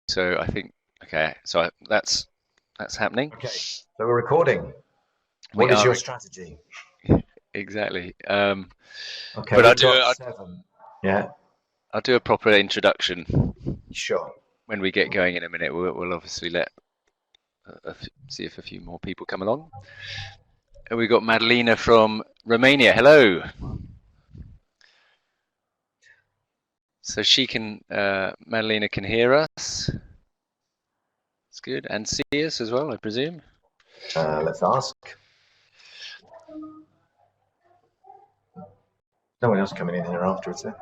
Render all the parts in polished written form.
So I think, okay, so that's happening. Okay, so we're recording. We What is are your strategy? exactly. Okay, But we've got 7. Yeah, I'll do a proper introduction sure. when we get going in a minute. We'll obviously let see if a few more people come along. And we've got Madalena from Romania. Hello. So she can, Madalena can hear us. That's good. And see us as well, I presume. Let's ask. No one else coming in here afterwards, eh?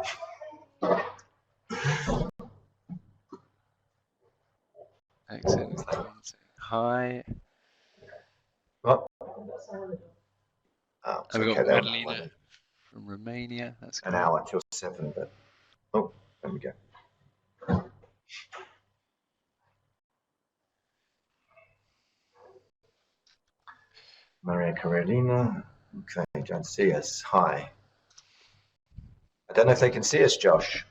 Excellent. Hi. What? Oh, And we've okay, got there. Madalena from Romania. That's An good. hour till 7, but oh, there we go. Maria Carolina. Okay, don't see us. Hi. I don't know if they can see us, Josh.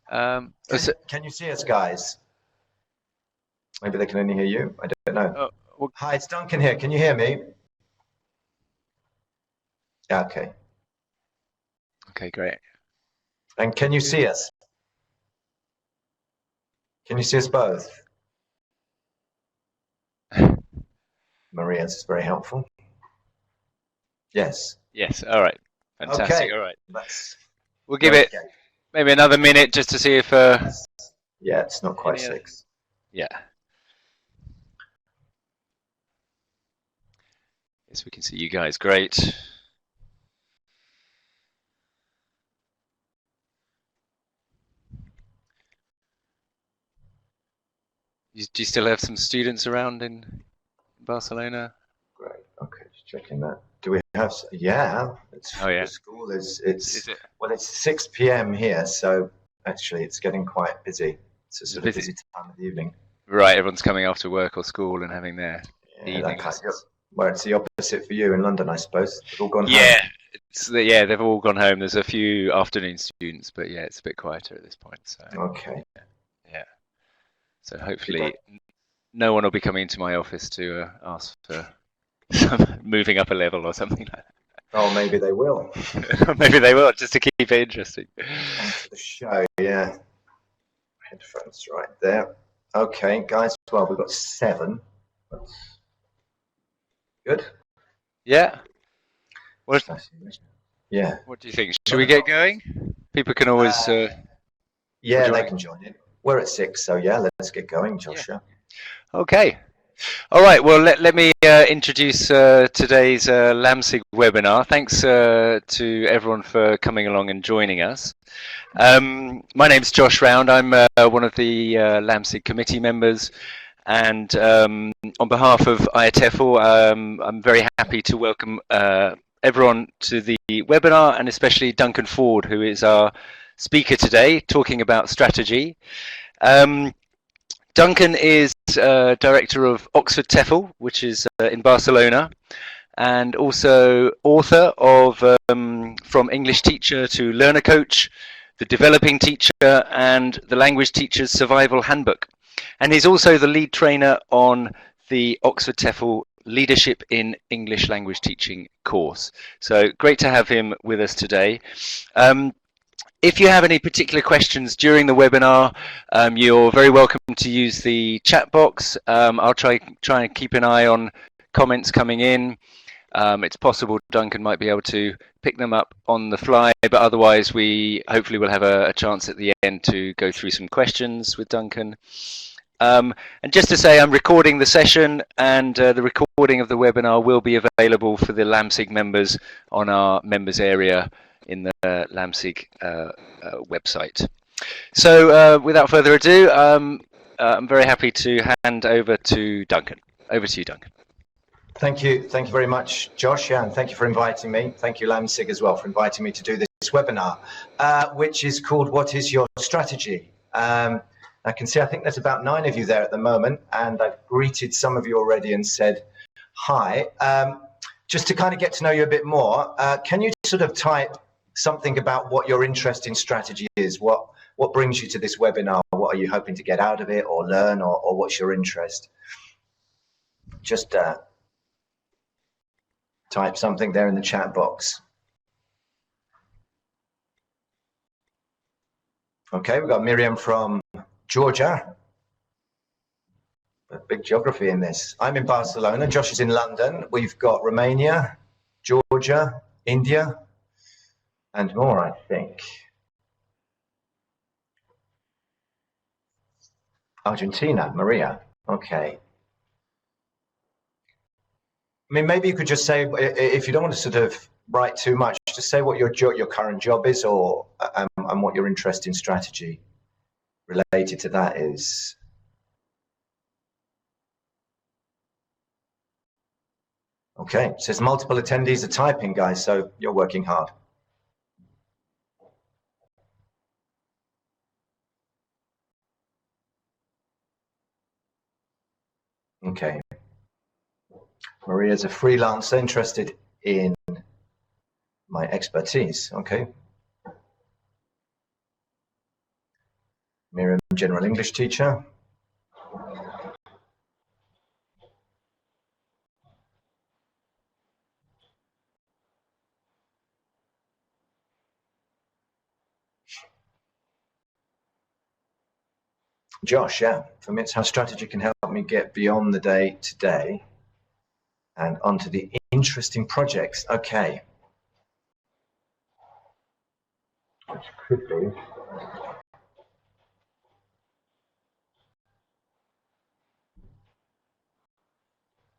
Can you see us, guys? Maybe they can only hear you. I don't know. well, Hi, it's Duncan here. Can you hear me? Yeah, okay. okay, great. And can you see us? Can you see us both? Maria's very helpful. Yes. Yes. All right. Fantastic. Okay. All right. We'll Go give it again. maybe another minute just to see if. Yeah, it's not quite 6. Yeah. Yes, we can see you guys. Great. Do you still have some students around in Barcelona? Great. Okay, just checking that. Do we have? Yeah. Oh yeah. The school is it? Well, it's 6 p.m. here, so actually it's getting quite busy. It's a sort of busy time of the evening. Right, everyone's coming after work or school and having their evening lessons. Well, it's the opposite for you in London, I suppose. They've all gone home. Yeah, they've all gone home. There's a few afternoon students, but yeah, it's a bit quieter at this point. So okay. Yeah. So hopefully, no one will be coming into my office to ask for moving up a level or something like that. Oh, maybe they will. Maybe they will, just to keep it interesting. For the show, yeah. Headphones right there. Okay, guys. Well, we've got 7. Good. Yeah. Yeah. What do you think? Should we get going? People can always. Yeah, they can join in. We're at 6, so yeah, let's get going, Josh. Yeah. Okay. All right. Well, let me introduce today's LAMSIG webinar. Thanks to everyone for coming along and joining us. My name's Josh Round. I'm one of the LAMSIG committee members. And on behalf of IATEFL, I'm very happy to welcome everyone to the webinar, and especially Duncan Foord, who is our speaker today, talking about strategy. Duncan is director of Oxford TEFL, which is in Barcelona, and also author of From English Teacher to Learner Coach, The Developing Teacher, and The Language Teacher's Survival Handbook. And he's also the lead trainer on the Oxford TEFL Leadership in English Language Teaching course. So great to have him with us today. If you have any particular questions during the webinar, you're very welcome to use the chat box. I'll try and keep an eye on comments coming in. It's possible Duncan might be able to pick them up on the fly, but otherwise we hopefully will have a chance at the end to go through some questions with Duncan. And just to say, I'm recording the session, and the recording of the webinar will be available for the LAMSIG members on our members area in the LAMSIG website. So without further ado, I'm very happy to hand over to Duncan. Over to you, Duncan. Thank you very much, Josh, and thank you for inviting me. Thank you, LAMSIG, as well, for inviting me to do this webinar, which is called What is Your Strategy? I can see, I think there's about 9 of you there at the moment, and I've greeted some of you already and said hi. Just to kind of get to know you a bit more, can you sort of type something about what your interest in strategy is, what what brings you to this webinar? What are you hoping to get out of it or learn, or what's your interest? Just type something there in the chat box. Okay, we've got Miriam from Georgia. A big geography in this. I'm in Barcelona, Josh is in London. We've got Romania, Georgia, India, and more, I think. Argentina, Maria. Okay. I mean, maybe you could just say, if you don't want to sort of write too much, just say what your current job is, or and what your interest in strategy related to that is. Okay, it says multiple attendees are typing, guys, so you're working hard. Okay. Maria's a freelancer interested in my expertise. Okay. Miriam, general English teacher. Josh, yeah, for me it's how strategy can help me get beyond the day to day and onto the interesting projects. Okay. Which could be.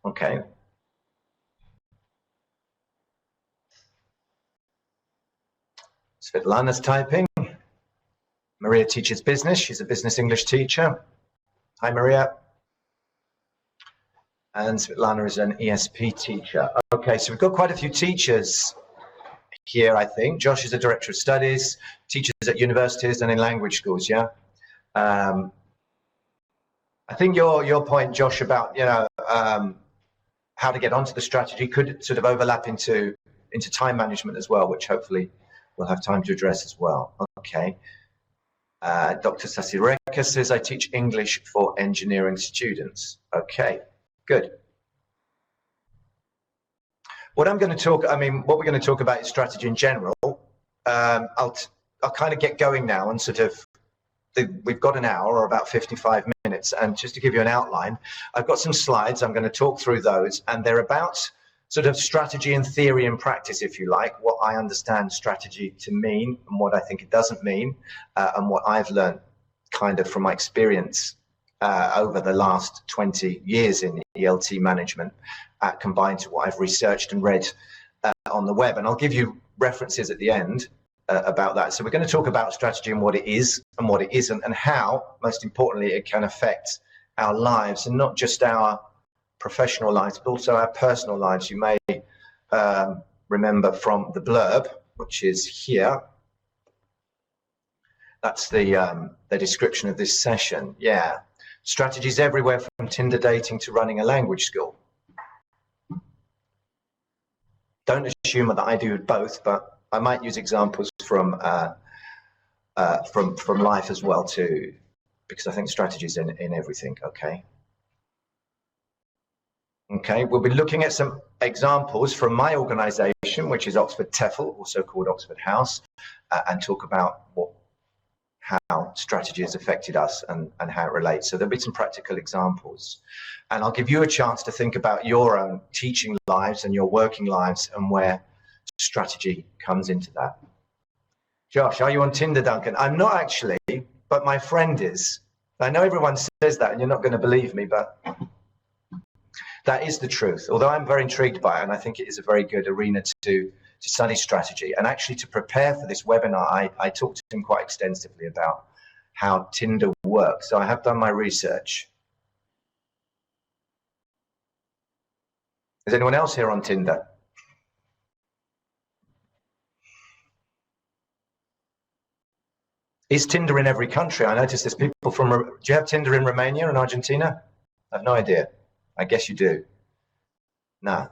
Okay. Svetlana's typing. Maria teaches business. She's a business English teacher. Hi, Maria. And Svetlana is an ESP teacher. Okay, so we've got quite a few teachers here, I think. Josh is a director of studies, teaches at universities and in language schools, yeah? I think your point, Josh, about, you know, how to get onto the strategy could sort of overlap into time management as well, which hopefully we'll have time to address as well. Okay. Dr. Sasireka says, I teach English for engineering students. Okay, good. What I'm going to talk, what we're going to talk about is strategy in general. I'll kind of get going now and sort of, we've got an hour or about 55 minutes. And just to give you an outline, I've got some slides. I'm going to talk through those, and they're about sort of strategy and theory and practice, if you like, what I understand strategy to mean and what I think it doesn't mean, and what I've learned kind of from my experience over the last 20 years in ELT management, combined to what I've researched and read on the web. And I'll give you references at the end about that. So we're going to talk about strategy and what it is and what it isn't, and how, most importantly, it can affect our lives, and not just our professional lives, but also our personal lives. You may remember from the blurb, which is here. That's the description of this session. Yeah, strategies everywhere from Tinder dating to running a language school. Don't assume that I do both, but I might use examples from life as well too, because I think strategy is in everything. Okay. Okay, we'll be looking at some examples from my organization, which is Oxford TEFL, also called Oxford House, and talk about how strategy has affected us and how it relates. So there'll be some practical examples. And I'll give you a chance to think about your own teaching lives and your working lives and where strategy comes into that. Josh, are you on Tinder, Duncan? I'm not actually, but my friend is. I know everyone says that and you're not going to believe me, but that is the truth, although I'm very intrigued by it, and I think it is a very good arena to study strategy. And actually, to prepare for this webinar, I talked to him quite extensively about how Tinder works. So I have done my research. Is anyone else here on Tinder? Is Tinder in every country? I noticed there's people from, do you have Tinder in Romania and Argentina? I have no idea. I guess you do. No.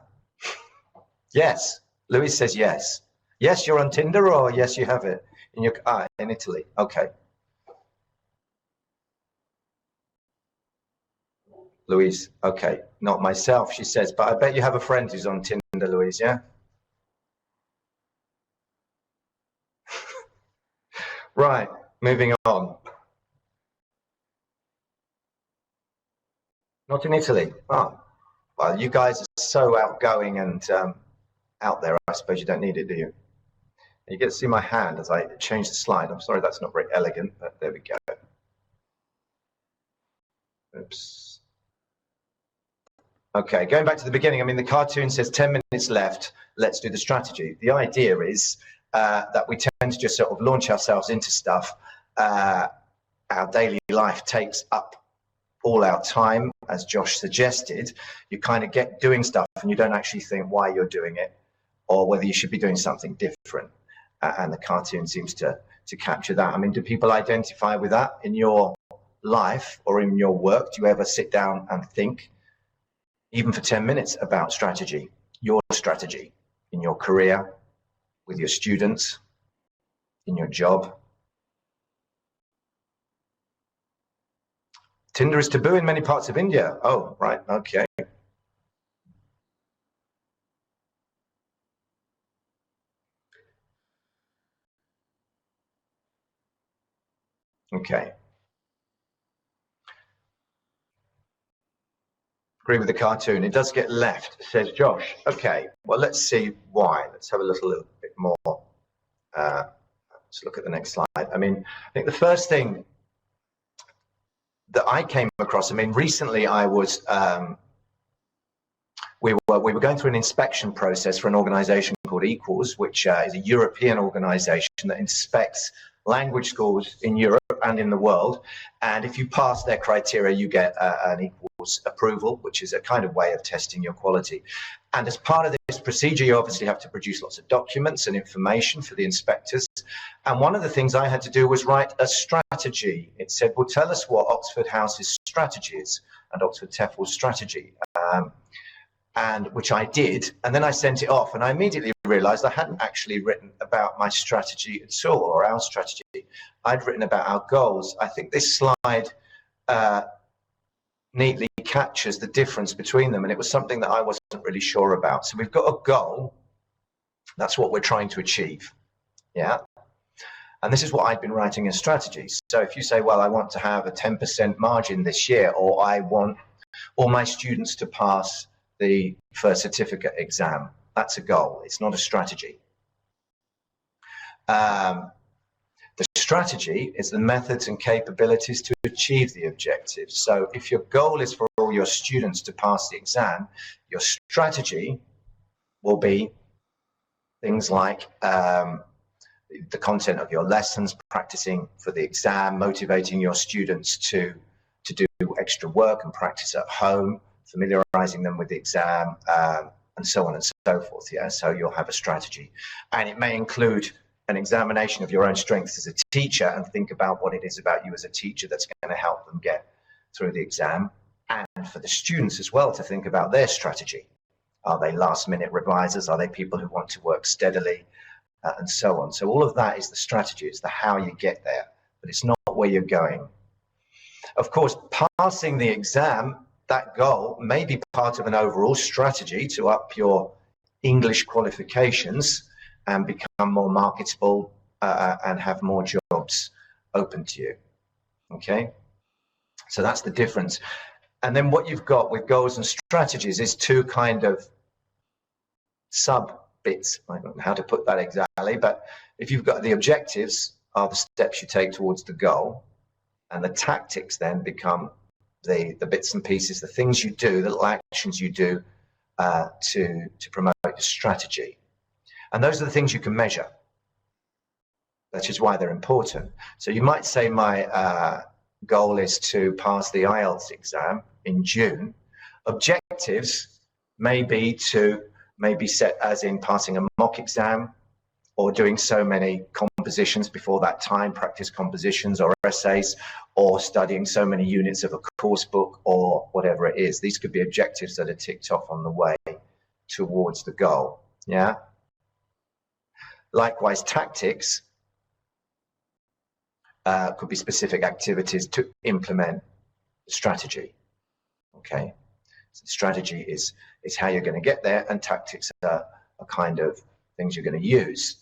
Yes. Louis says yes. Yes, you're on Tinder, or yes, you have it in your in Italy. Okay. Louise, okay, not myself, she says, but I bet you have a friend who's on Tinder, Louise, yeah? Right, moving on. Not in Italy. Oh, well, you guys are so outgoing and out there, I suppose you don't need it, do you? You get to see my hand as I change the slide. I'm sorry, that's not very elegant, but there we go. Oops. Okay, going back to the beginning, I mean, the cartoon says 10 minutes left, let's do the strategy. The idea is that we tend to just sort of launch ourselves into stuff. Our daily life takes up all our time, as Josh suggested. You kind of get doing stuff and you don't actually think why you're doing it or whether you should be doing something different. And the cartoon seems to capture that. I mean, do people identify with that in your life or in your work? Do you ever sit down and think, even for 10 minutes, about strategy, your strategy in your career, with your students, in your job? Tinder is taboo in many parts of India. Oh, right, okay. Okay. Agree with the cartoon. It does get left, says Josh. Okay, well, let's see why. Let's have a little bit more. Let's look at the next slide. I mean, I think the first thing that I came across, I mean, recently I was, we were going through an inspection process for an organization called Equals, which is a European organization that inspects language schools in Europe and in the world. And if you pass their criteria, you get an Equals approval, which is a kind of way of testing your quality. And as part of this procedure, you obviously have to produce lots of documents and information for the inspectors. And one of the things I had to do was write a strategy. It said, well, tell us what Oxford House's strategy is and Oxford TEFL's strategy. And which I did, and then I sent it off, and I immediately realized I hadn't actually written about my strategy at all, or our strategy. I'd written about our goals. I think this slide neatly captures the difference between them, and it was something that I wasn't really sure about. So we've got a goal. That's what we're trying to achieve, yeah? And this is what I've been writing in strategies. So if you say, well, I want to have a 10% margin this year, or I want all my students to pass the first certificate exam, that's a goal. It's not a strategy. The strategy is the methods and capabilities to achieve the objectives. So if your goal is for all your students to pass the exam, your strategy will be things like the content of your lessons, practicing for the exam, motivating your students to do extra work and practice at home, familiarizing them with the exam, and so on and so forth. Yeah, so you'll have a strategy, and it may include an examination of your own strengths as a teacher and think about what it is about you as a teacher that's going to help them get through the exam, and for the students as well to think about their strategy. Are they last-minute revisers? Are they people who want to work steadily, and so on? So all of that is the strategy. It's the how you get there, but it's not where you're going. Of course, passing the exam, that goal may be part of an overall strategy to up your English qualifications and become more marketable and have more jobs open to you. Okay, so that's the difference. And then what you've got with goals and strategies is two kind of sub bits. I don't know how to put that exactly, but if you've got the objectives are the steps you take towards the goal, and the tactics then become the bits and pieces, the things you do, the little actions you do to promote your strategy. And those are the things you can measure. That is why they're important. So you might say my goal is to pass the IELTS exam in June. Objectives may be set as in passing a mock exam, or doing so many compositions before that time, practice compositions or essays, or studying so many units of a course book, or whatever it is. These could be objectives that are ticked off on the way towards the goal, yeah? Likewise, tactics could be specific activities to implement strategy. Okay, so strategy is how you're going to get there, and tactics are kind of things you're going to use.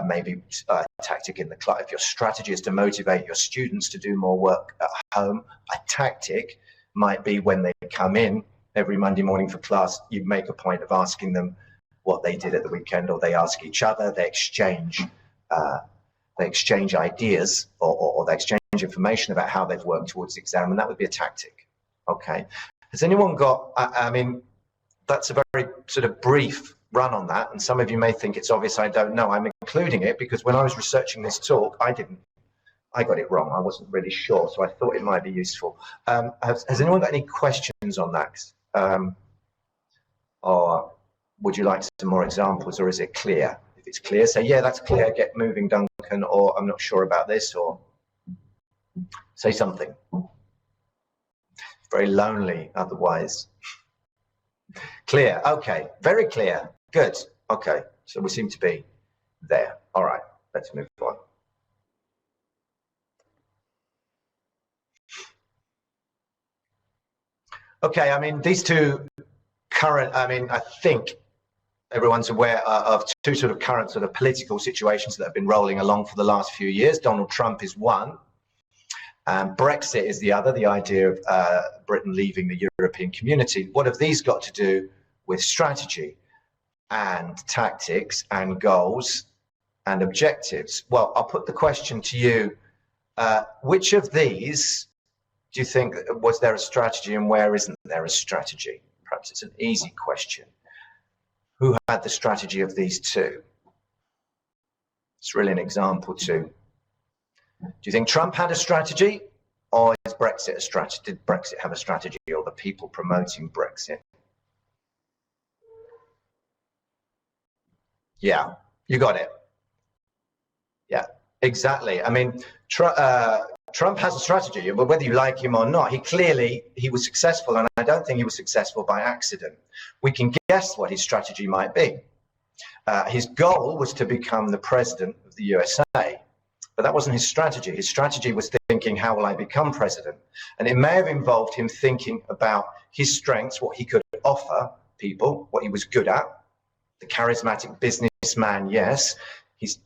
Maybe a tactic in the class. If your strategy is to motivate your students to do more work at home, a tactic might be when they come in every Monday morning for class, you make a point of asking them what they did at the weekend, or they ask each other, they exchange ideas, or they exchange information about how they've worked towards the exam, and that would be a tactic. Okay. Has anyone got, I mean, that's a very sort of brief run on that, and some of you may think it's obvious. I don't know. I'm including it because when I was researching this talk, I got it wrong. I wasn't really sure, so I thought it might be useful. Has anyone got any questions on that? Or would you like some more examples, or is it clear? If it's clear, say, yeah, that's clear, get moving, Duncan, or I'm not sure about this, or say something. Very lonely otherwise. Clear, okay, very clear, good, okay, so we seem to be there. All right, let's move on. Okay, I mean, these two current, I mean, I think everyone's aware of two sort of current sort of political situations that have been rolling along for the last few years. Donald Trump is one, and Brexit is the other, the idea of Britain leaving the European community. What have these got to do with strategy and tactics and goals and objectives? Well, I'll put the question to you. Which of these do you think, was there a strategy, and where isn't there a strategy? Perhaps it's an easy question. Who had the strategy of these two? It's really an example too. Do you think Trump had a strategy, or is Brexit a strategy? Did Brexit have a strategy, or the people promoting Brexit? Yeah, you got it. Yeah, exactly. I mean, Trump has a strategy, but whether you like him or not, he was successful, and I don't think he was successful by accident. We can guess what his strategy might be. His goal was to become the president of the USA, but that wasn't his strategy. His strategy was thinking, how will I become president? And it may have involved him thinking about his strengths, what he could offer people, what he was good at. The charismatic businessman, yes. He's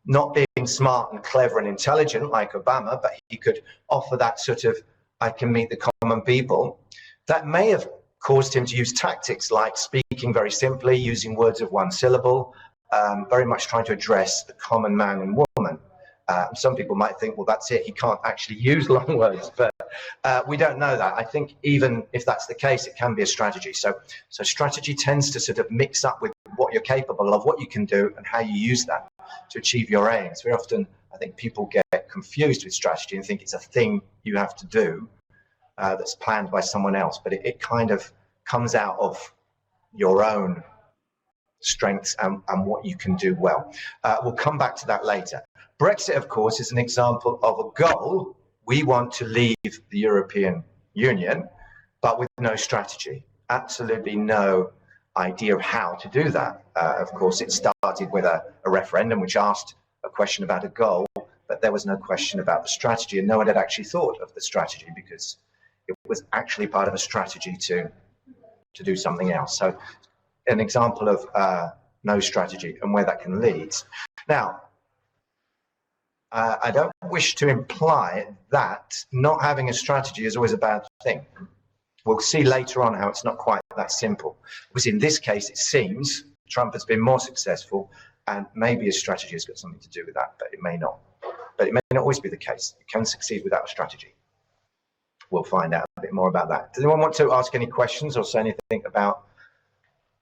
not being smart and clever and intelligent like Obama, but he could offer that sort of, I can meet the common people. That may have caused him to use tactics like speaking very simply, using words of one syllable, very much trying to address the common man and woman. Some people might think, well, that's it, he can't actually use long words, but we don't know that. I think even if that's the case, it can be a strategy. So strategy tends to sort of mix up with what you're capable of, what you can do, and how you use that to achieve your aims. Very often, I think people get confused with strategy and think it's a thing you have to do that's planned by someone else, but it kind of comes out of your own strengths and what you can do well. We'll come back to that later. Brexit, of course, is an example of a goal. We want to leave the European Union, but with no strategy, absolutely no idea of how to do that. Of course, it started with a referendum which asked a question about a goal, but there was no question about the strategy, and no one had actually thought of the strategy because it was actually part of a strategy to do something else. So an example of no strategy and where that can lead. Now, I don't wish to imply that not having a strategy is always a bad thing. We'll see later on how it's not quite that simple. Because in this case, it seems Trump has been more successful, and maybe his strategy has got something to do with that, but it may not. But it may not always be the case. It can succeed without a strategy. We'll find out a bit more about that. Does anyone want to ask any questions or say anything about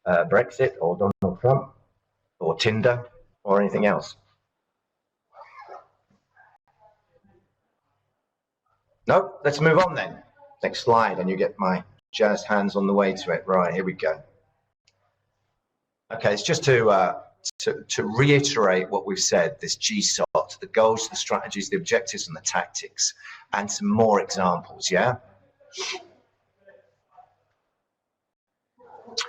Brexit or Donald Trump or Tinder or anything else? No? Let's move on then. Next slide, and you get my jazzed hands on the way to it. Right, here we go. Okay, it's just to reiterate what we've said, this GSOT, the goals, the strategies, the objectives, and the tactics, and some more examples, yeah?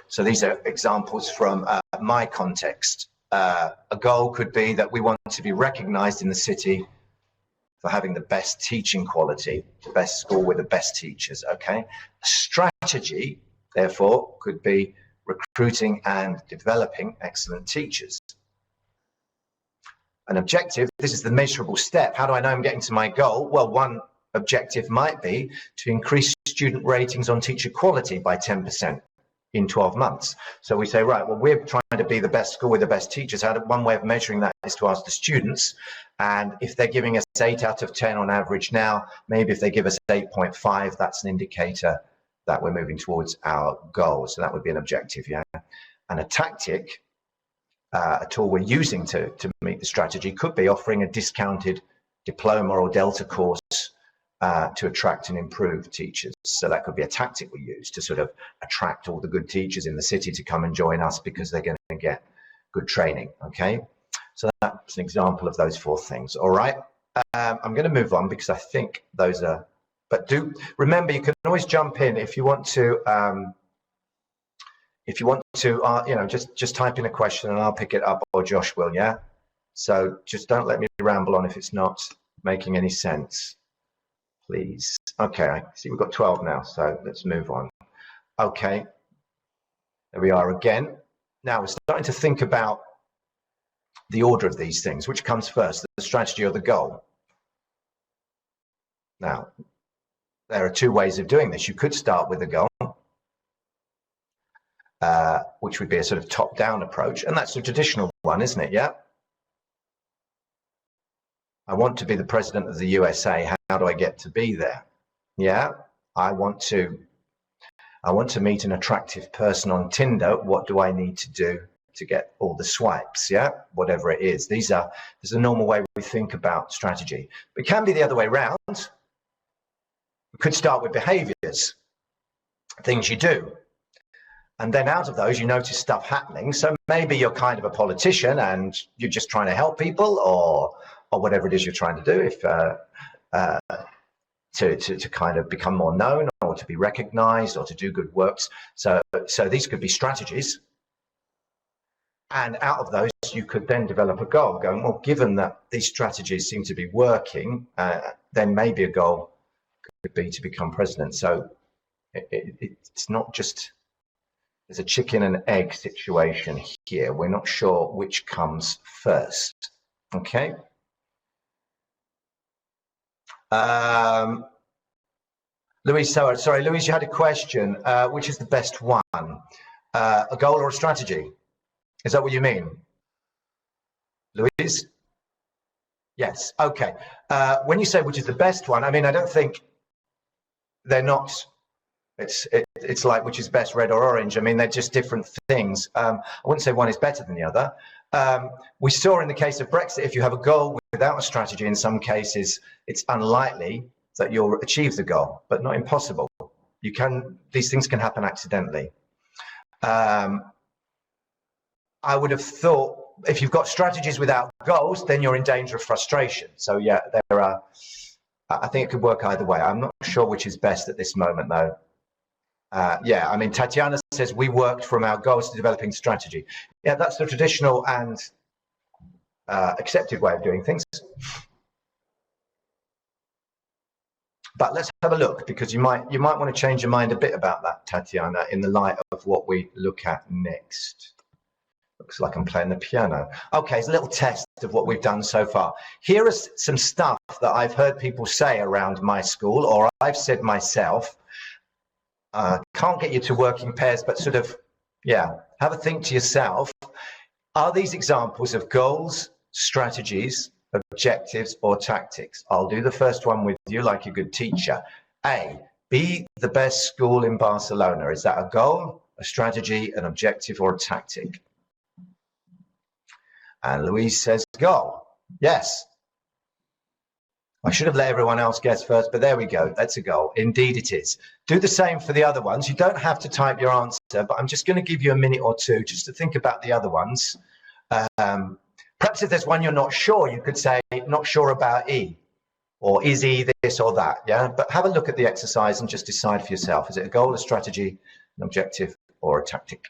So these are examples from my context. A goal could be that we want to be recognized in the city for having the best teaching quality, the best school with the best teachers, okay? A strategy, therefore, could be recruiting and developing excellent teachers. An objective, this is the measurable step. How do I know I'm getting to my goal? Well, one objective might be to increase student ratings on teacher quality by 10% in 12 months. So we say, right, well, we're trying to be the best school with the best teachers. One way of measuring that is to ask the students, and if they're giving us 8 out of 10 on average now, maybe if they give us 8.5, that's an indicator that we're moving towards our goal. So that would be an objective, yeah. And a tactic, a tool we're using to meet the strategy, could be offering a discounted diploma or Delta course to attract and improve teachers. So that could be a tactic we use to sort of attract all the good teachers in the city to come and join us because they're going to get good training, okay? So that's an example of those 4 things, all right? I'm going to move on because I think those are, but do remember, you can always jump in if you want to, you know, just type in a question and I'll pick it up, or Josh will, yeah? So just don't let me ramble on if it's not making any sense, please. Okay, I see we've got 12 now, so let's move on. Okay, there we are again. Now we're starting to think about the order of these things. Which comes first, the strategy or the goal? Now, there are 2 ways of doing this. You could start with the goal, which would be a sort of top-down approach, and that's the traditional one, isn't it? Yeah. I want to be the president of the USA. How do I get to be there? Yeah. I want to meet an attractive person on Tinder. What do I need to do to get all the swipes? Yeah. Whatever it is. This is a normal way we think about strategy. But it can be the other way around. We could start with behaviors, things you do. And then out of those, you notice stuff happening. So maybe you're kind of a politician and you're just trying to help people, or whatever it is you're trying to do, if to kind of become more known, or to be recognized, or to do good works. So these could be strategies. And out of those, you could then develop a goal, going, well, given that these strategies seem to be working, then maybe a goal could be to become president. So it's not just, there's a chicken and egg situation here. We're not sure which comes first, okay? Louise, sorry, Louise, you had a question. Which is the best one? A goal or a strategy? Is that what you mean? Louise? Yes, okay. When you say which is the best one, I mean, I don't think they're not, it's like which is best, red or orange. I mean, they're just different things. I wouldn't say one is better than the other. We saw in the case of Brexit, if you have a goal without a strategy, in some cases, it's unlikely that you'll achieve the goal, but not impossible. These things can happen accidentally. I would have thought if you've got strategies without goals, then you're in danger of frustration. So yeah, I think it could work either way. I'm not sure which is best at this moment though. Yeah, I mean, Tatiana says we worked from our goals to developing strategy. Yeah, that's the traditional and accepted way of doing things. But let's have a look, because you might want to change your mind a bit about that, Tatiana, in the light of what we look at next. Looks like I'm playing the piano. Okay, it's a little test of what we've done so far. Here is some stuff that I've heard people say around my school, or I've said myself. Can't get you to work in pairs, but sort of, yeah, have a think to yourself. Are these examples of goals, strategies, objectives, or tactics? I'll do the first one with you like a good teacher. A, be the best school in Barcelona. Is that a goal, a strategy, an objective, or a tactic? And Louise says goal. Yes. I should have let everyone else guess first, but there we go. That's a goal. Indeed it is. Do the same for the other ones. You don't have to type your answer, but I'm just going to give you a minute or two just to think about the other ones. Perhaps if there's one you're not sure, you could say, not sure about E, or is E this or that, yeah? But have a look at the exercise and just decide for yourself. Is it a goal, a strategy, an objective, or a tactic?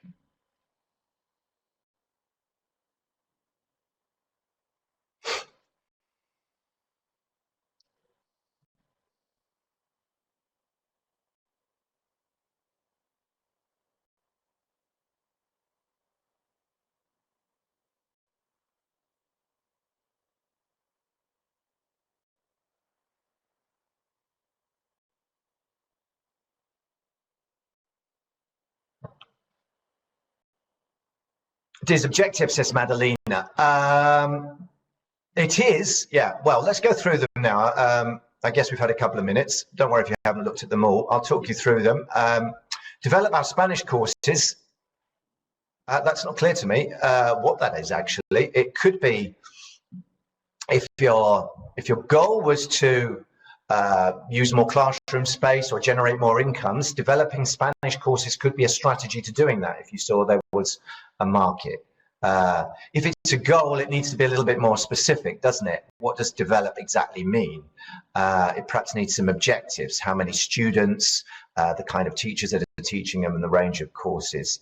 It is objective, says Madalena. It is, yeah. Well, let's go through them now. I guess we've had a couple of minutes. Don't worry if you haven't looked at them all. I'll talk you through them. Develop our Spanish courses. That's not clear to me what that is actually. It could be if your goal was to use more classroom space or generate more incomes, developing Spanish courses could be a strategy to doing that if you saw there was a market. If it's a goal, it needs to be a little bit more specific, doesn't it? What does develop exactly mean? It perhaps needs some objectives. How many students, the kind of teachers that are teaching them, and the range of courses.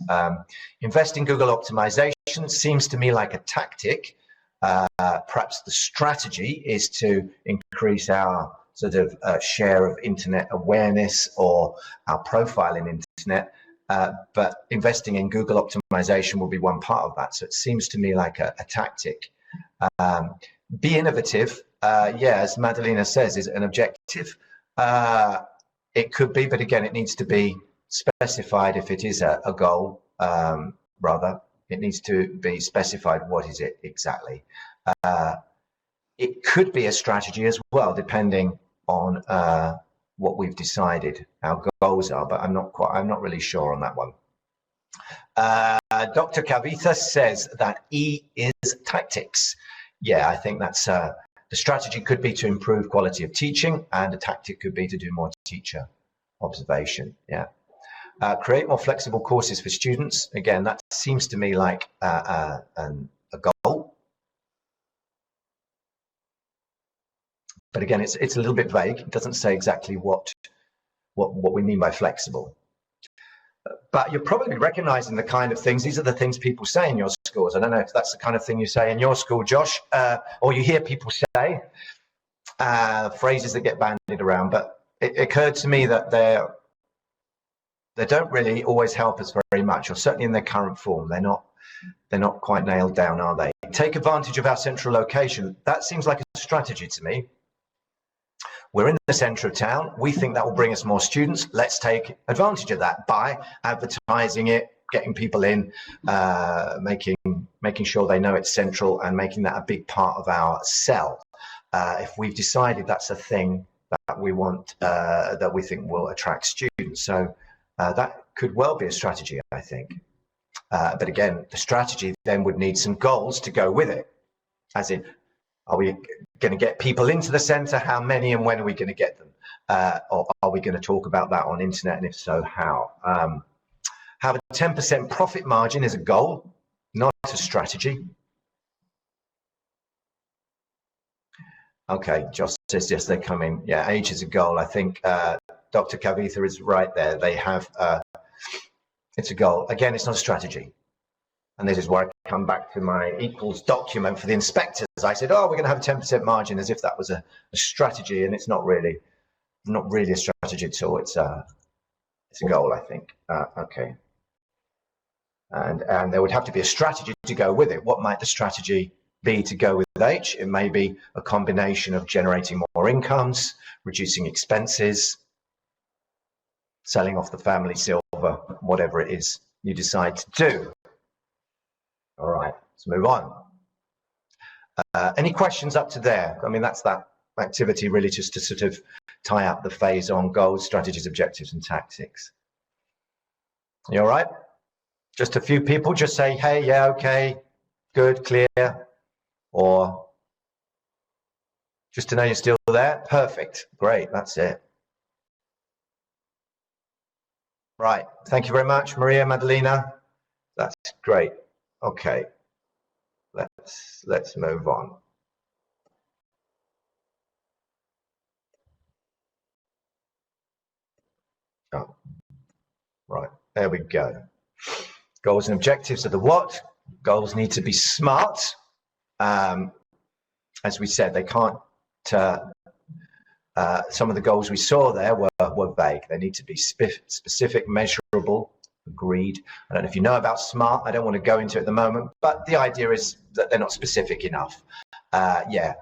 Invest in Google optimization seems to me like a tactic. Perhaps the strategy is to increase our sort of share of internet awareness or our profile in internet. But investing in Google optimization will be one part of that. So it seems to me like a tactic. Be innovative. Yeah, as Madalena says, is an objective. It could be, but again, it needs to be specified if it is a goal, rather. It needs to be specified what is it exactly. It could be a strategy as well, depending on what we've decided our goals are, but I'm not really sure on that one. Dr. Kavitha says that E is tactics. Yeah, I think that's the strategy could be to improve quality of teaching, and a tactic could be to do more teacher observation. Yeah. Create more flexible courses for students. Again, that seems to me like a goal. But again, it's a little bit vague. It doesn't say exactly what we mean by flexible. But you're probably recognizing the kind of things. These are the things people say in your schools. I don't know if that's the kind of thing you say in your school, Josh, or you hear people say, phrases that get bandied around. But it occurred to me that they don't really always help us very much, or certainly in their current form. They're not quite nailed down, are they? Take advantage of our central location. That seems like a strategy to me. We're in the center of town. We think that will bring us more students. Let's take advantage of that by advertising it, getting people in, making sure they know it's central, and making that a big part of our sell. If we've decided that's a thing that we want, that we think will attract students. So that could well be a strategy, I think. But again, the strategy then would need some goals to go with it. As in, are we going to get people into the center? How many and when are we going to get them? Or are we going to talk about that on internet? And if so, how? Have a 10% profit margin is a goal, not a strategy. Okay, Josh says, yes, they're coming. Yeah, age is a goal. I think Dr. Kavitha is right there. They have, it's a goal. Again, it's not a strategy. And this is where I come back to my equals document for the inspectors. I said, oh, we're going to have a 10% margin, as if that was a strategy, and it's not really a strategy at all. It's a goal, I think. Okay. And there would have to be a strategy to go with it. What might the strategy be to go with H? It may be a combination of generating more incomes, reducing expenses, selling off the family silver, whatever it is you decide to do. All right, let's move on. Any questions up to there? I mean, that's that activity really, just to sort of tie up the phase on goals, strategies, objectives, and tactics. You all right? Just a few people just say, hey, yeah, okay, good, clear, or just to know you're still there. Perfect, great, that's it. Right, thank you very much, Maria, Madalena. That's great. Okay, let's move on. Oh, right, there we go. Goals and objectives are the what. Goals need to be smart. As we said, they can't, some of the goals we saw there were vague. They need to be specific, measurable, agreed. I don't know if you know about SMART. I don't want to go into it at the moment, but the idea is that they're not specific enough. Yeah,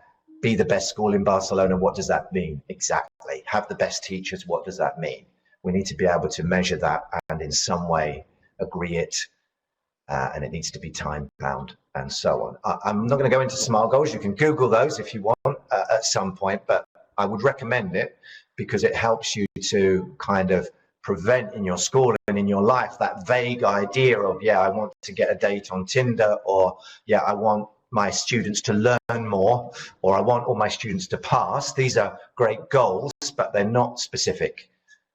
be the best school in Barcelona. What does that mean? Exactly. Have the best teachers. What does that mean? We need to be able to measure that and in some way agree it and it needs to be time bound and so on. I'm not going to go into SMART goals. You can Google those if you want at some point, but I would recommend it because it helps you to kind of prevent in your school and in your life that vague idea of, yeah, I want to get a date on Tinder, or yeah, I want my students to learn more, or I want all my students to pass. These are great goals, but they're not specific.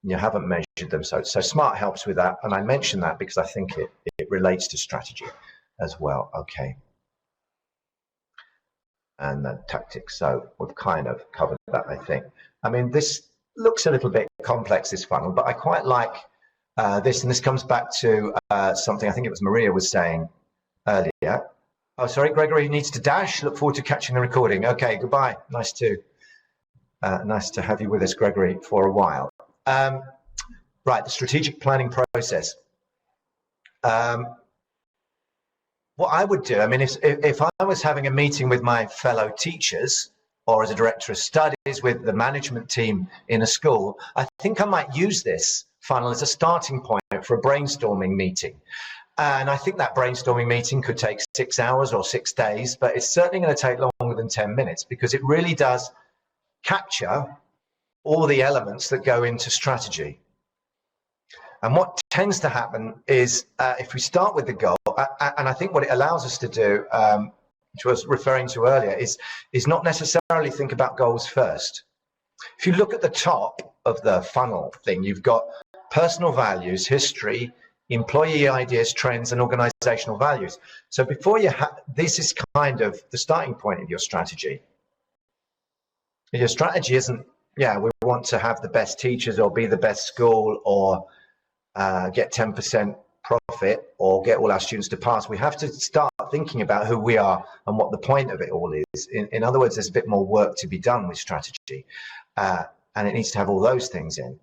You haven't measured them. So SMART helps with that. And I mention that because I think it relates to strategy as well. Okay. And then tactics. So we've kind of covered that, I think. I mean, this looks a little bit complex, this funnel, but I quite like this. And this comes back to something I think it was Maria was saying earlier. Oh, sorry, Gregory needs to dash. Look forward to catching the recording. Okay, goodbye. Nice to have you with us, Gregory, for a while. Right, the strategic planning process. What I would do, I mean, if I was having a meeting with my fellow teachers, or as a director of studies with the management team in a school, I think I might use this funnel as a starting point for a brainstorming meeting. And I think that brainstorming meeting could take 6 hours or 6 days, but it's certainly going to take longer than 10 minutes because it really does capture all the elements that go into strategy. And what tends to happen is if we start with the goal, and I think what it allows us to do, which I was referring to earlier, is not necessarily think about goals first. If you look at the top of the funnel thing, you've got personal values, history, employee ideas, trends, and organizational values. So before you this is kind of the starting point of your strategy. Your strategy isn't, yeah, we want to have the best teachers or be the best school or get 10% profit or get all our students to pass. We have to start thinking about who we are and what the point of it all is. In other words, there's a bit more work to be done with strategy, and it needs to have all those things in.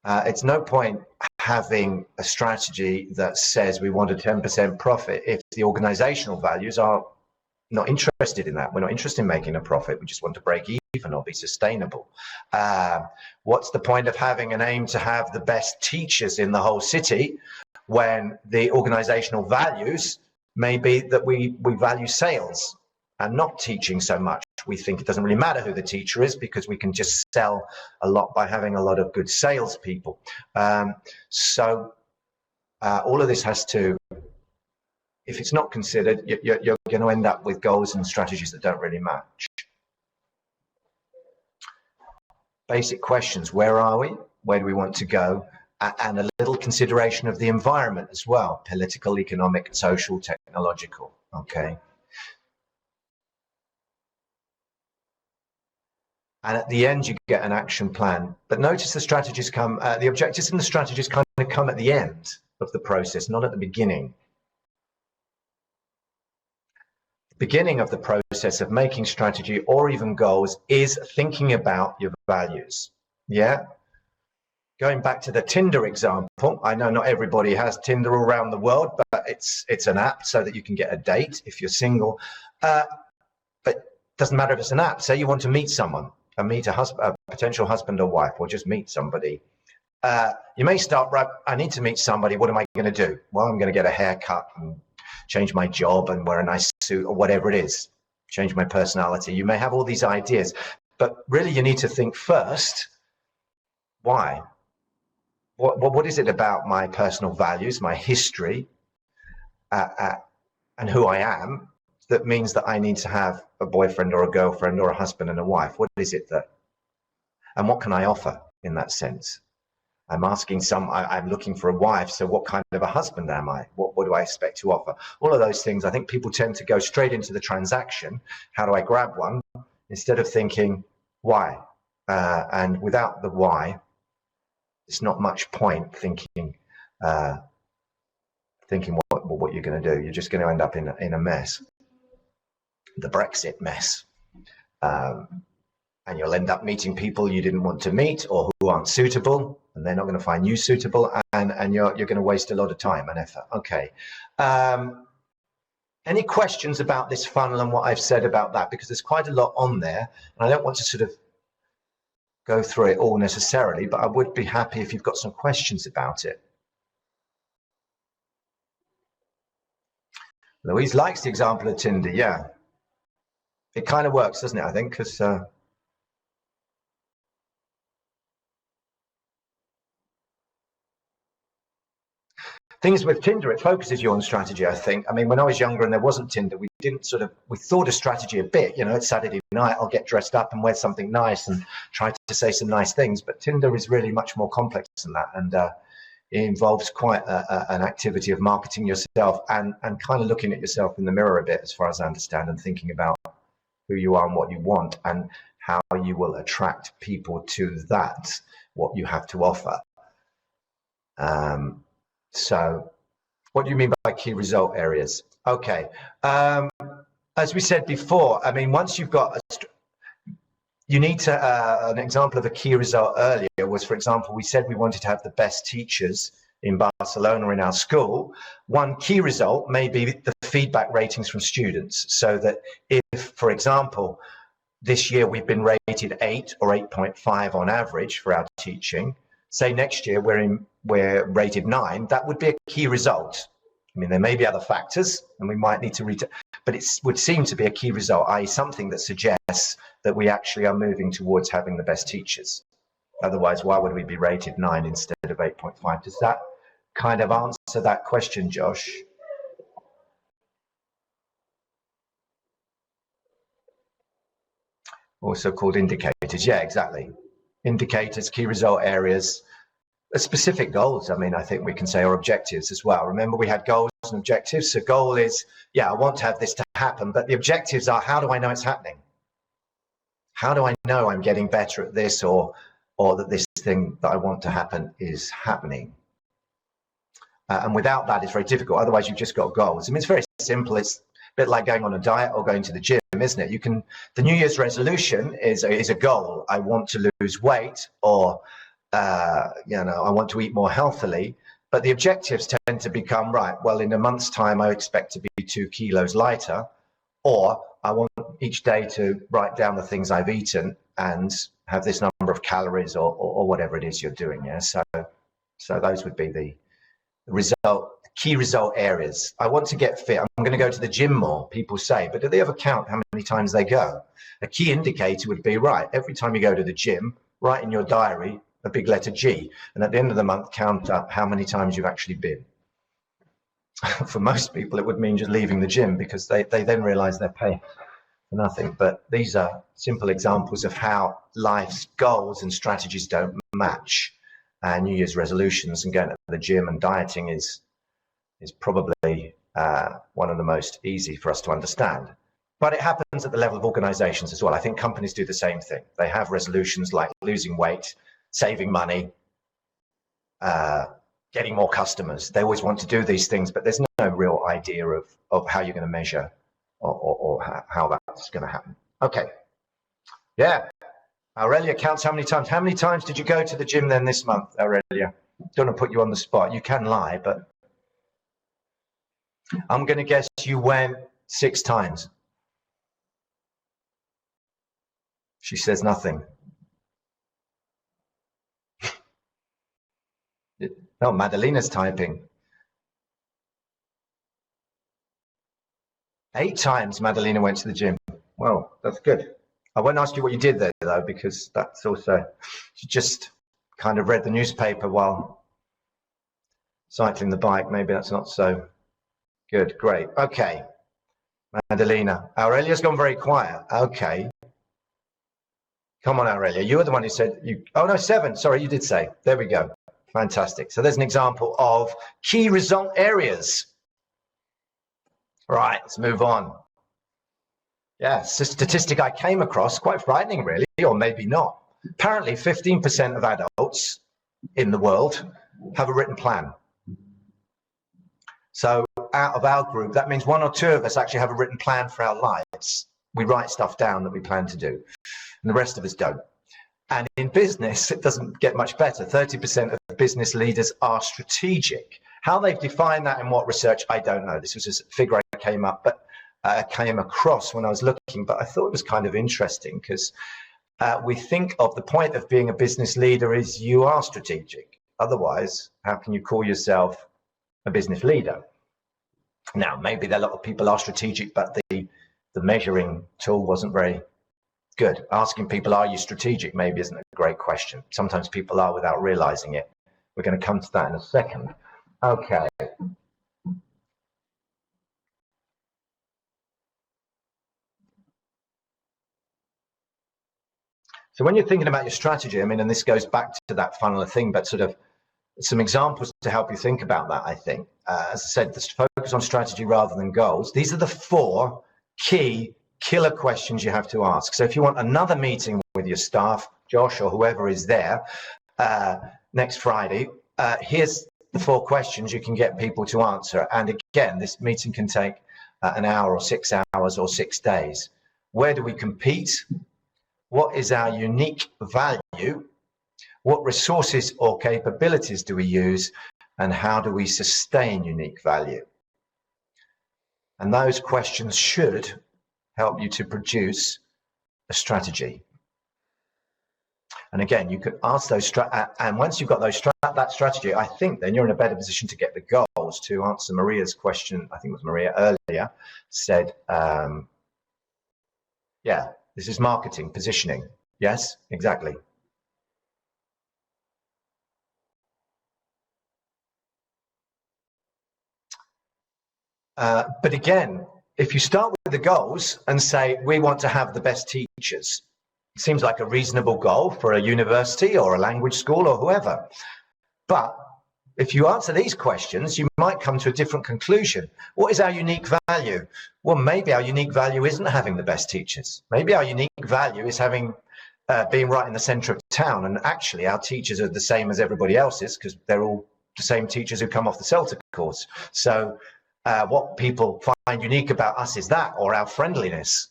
It's no point having a strategy that says we want a 10% profit if the organizational values are not interested in that. We're not interested in making a profit. We just want to break even or be sustainable. What's the point of having an aim to have the best teachers in the whole city when the organizational values may be that we value sales and not teaching so much? We think it doesn't really matter who the teacher is because we can just sell a lot by having a lot of good salespeople. So all of this has to, if it's not considered, you're going to end up with goals and strategies that don't really match. Basic questions: where are we? Where do we want to go? And a little consideration of the environment as well: political, economic, social, technological. Okay. And at the end, you get an action plan. But notice the strategies come, the objectives and the strategies kind of come at the end of the process, not at the beginning. The beginning of the process of making strategy or even goals is thinking about your values. Yeah. Going back to the Tinder example, I know not everybody has Tinder around the world, but it's an app so that you can get a date if you're single. But it doesn't matter if it's an app. Say you want to meet someone. Meet a potential husband or wife, or just meet somebody. You may start, right, I need to meet somebody. What am I going to do? Well, I'm going to get a haircut and change my job and wear a nice suit or whatever it is. Change my personality. You may have all these ideas, but really you need to think first, why? What is it about my personal values, my history, and who I am that means that I need to have a boyfriend or a girlfriend or a husband and a wife? What is it that, and what can I offer in that sense? I'm asking I'm looking for a wife, so what kind of a husband am I? What do I expect to offer? All of those things, I think people tend to go straight into the transaction. How do I grab one? Instead of thinking, why? And without the why, it's not much point thinking what you're going to do. You're just going to end up in a mess. The Brexit mess, and you'll end up meeting people you didn't want to meet or who aren't suitable, and they're not going to find you suitable, and you're going to waste a lot of time and effort. Okay. Any questions about this funnel and what I've said about that? Because there's quite a lot on there, and I don't want to sort of go through it all necessarily, but I would be happy if you've got some questions about it. Louise likes the example of Tinder, yeah. It kind of works, doesn't it, I think, because things with Tinder, it focuses you on strategy, I think. I mean, when I was younger and there wasn't Tinder, we thought of strategy a bit, you know, it's Saturday night, I'll get dressed up and wear something nice and try to say some nice things. But Tinder is really much more complex than that. And it involves quite an activity of marketing yourself and kind of looking at yourself in the mirror a bit, as far as I understand, and thinking about who you are and what you want and how you will attract people to that, what you have to offer. So what do you mean by key result areas? Okay. As we said before, I mean, once you've got, you need to, an example of a key result earlier was, for example, we said we wanted to have the best teachers in Barcelona in our school. One key result may be the feedback ratings from students, so that if, for example, this year we've been rated 8 or 8.5 on average for our teaching, say next year we're rated 9, that would be a key result. I mean, there may be other factors and we might need to but it would seem to be a key result, i.e. something that suggests that we actually are moving towards having the best teachers. Otherwise, why would we be rated 9 instead of 8.5? Does that kind of answer that question, Josh? Also called indicators. Yeah, exactly. Indicators, key result areas, specific goals. I mean, I think we can say, or objectives as well. Remember, we had goals and objectives. So goal is, yeah, I want to have this to happen, but the objectives are, how do I know it's happening? How do I know I'm getting better at this, or that this thing that I want to happen is happening? And without that, it's very difficult. Otherwise, you've just got goals. I mean, it's very simple. It's a bit like going on a diet or going to the gym, isn't it? You can, the New Year's resolution is a goal. I want to lose weight, or you know, I want to eat more healthily. But the objectives tend to become, right, well, in a month's time, I expect to be 2 kilos lighter, or I want each day to write down the things I've eaten and have this number of calories, or whatever it is you're doing. Yeah. So those would be the key result areas. I want to get fit. I'm going to go to the gym more, people say, but do they ever count how many times they go? A key indicator would be, right, every time you go to the gym, write in your diary a big letter G, and at the end of the month, count up how many times you've actually been. For most people, it would mean just leaving the gym, because they then realize they're paying for nothing. But these are simple examples of how life's goals and strategies don't match. New Year's resolutions and going to the gym and dieting is probably one of the most easy for us to understand. But it happens at the level of organizations as well. I think companies do the same thing. They have resolutions like losing weight, saving money, getting more customers. They always want to do these things, but there's no real idea of how you're going to measure or how that's going to happen. Okay. Yeah. Aurelia counts how many times. How many times did you go to the gym then this month, Aurelia? Don't want to put you on the spot. You can lie, but I'm going to guess you went 6 times. She says nothing. No, Madalena's typing. 8 times Madalena went to the gym. Well, that's good. I won't ask you what you did there, though, because that's also, she just kind of read the newspaper while cycling the bike. Maybe that's not so good. Great. Okay. Madalena. Aurelia's gone very quiet. Okay. Come on, Aurelia. You were the one who said you, oh no, 7. Sorry, you did say. There we go. Fantastic. So there's an example of key result areas. Right, let's move on. Yeah, it's a statistic I came across, quite frightening really, or maybe not. Apparently 15% of adults in the world have a written plan. So out of our group, that means 1 or 2 of us actually have a written plan for our lives. We write stuff down that we plan to do, and the rest of us don't. And in business, it doesn't get much better. 30% of business leaders are strategic. How they've defined that in what research, I don't know. This was a figure I came across when I was looking, but I thought it was kind of interesting, because we think of the point of being a business leader is you are strategic. Otherwise, how can you call yourself a business leader? Now, maybe a lot of people are strategic, but the measuring tool wasn't very good. Asking people, are you strategic, maybe isn't a great question. Sometimes people are without realizing it. We're going to come to that in a second. Okay. So when you're thinking about your strategy, I mean, and this goes back to that funnel thing, but sort of some examples to help you think about that, I think. As I said, just focus on strategy rather than goals. These are the 4 key killer questions you have to ask. So if you want another meeting with your staff, Josh or whoever is there, next Friday, here's the 4 questions you can get people to answer. And again, this meeting can take an hour or 6 hours or 6 days. Where do we compete? What is our unique value? What resources or capabilities do we use? And how do we sustain unique value? And those questions should help you to produce a strategy. And again, you could ask those, and once you've got that strategy, I think then you're in a better position to get the goals. To answer Maria's question, I think it was Maria earlier, said, yeah, this is marketing, positioning. Yes, exactly. But again, if you start with the goals and say, we want to have the best teachers, it seems like a reasonable goal for a university or a language school or whoever. But if you answer these questions, you might come to a different conclusion. What is our unique value? Well, maybe our unique value isn't having the best teachers. Maybe our unique value is having being right in the center of town. And actually, our teachers are the same as everybody else's because they're all the same teachers who come off the CELTA course. So what people find unique about us is that, or our friendliness,